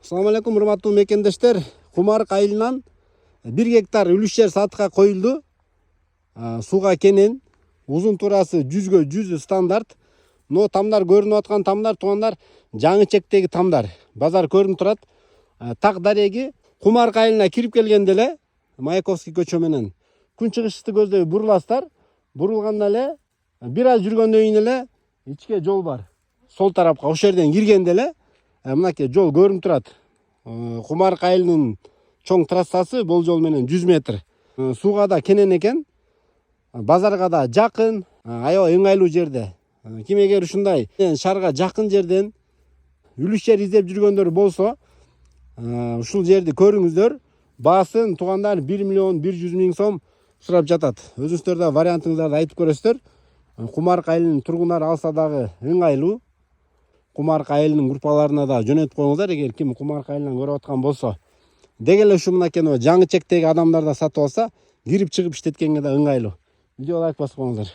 Assalamu alaikum урматтуу мекендештер. Кумарык айылынан 1 гектар үлүш жер сатыкка коюлду. Суга кенен, узун турасы 100гө 100 стандарт. Но тамдар көрүнүп аткан тамдар туугандар жаңы чектеги тамдар. Базар көрүнүп турат. Так дареги Кумарык айылына кирип келгенде эле Маяковский көчө менен күн чыгышты көздөй буруласыздар. Бурулганда эле бир аз жүргөндөн кийин эле ичке жол бар. Сол тарапка ошол жерден киргенде эле мынакей жол көрүнүп турат. Кумарык айылынын чоң трассасы бул жол менен 100 метр. Сууга да кенен экен. Базарга да жакын, аябай ыңгайлуу жерде. Ким эгер ушундай шаарга жакын жерден үлүш жер издеп жүргөндөр болсо, ушул жерди көрүңүздөр. Баасын туугандар 1 миллион 100 миң сом сурап жатат. Өзүңүздөр да вариантыңыздарды айтып көрөсүздөр. Кумарык айылынын тургундары алса дагы ыңгайлуу. Кумарык айылынын группаларына да жөнөтүп коюңуздар, эгер ким Кумарык айылынан көрүп аткан болсо. Деги эле ушу мынакей жаңы чектеги адамдар да сатып алса, кирип чыгып иштеткенге да ыңгайлуу. Видео лайк басып коюңуздар.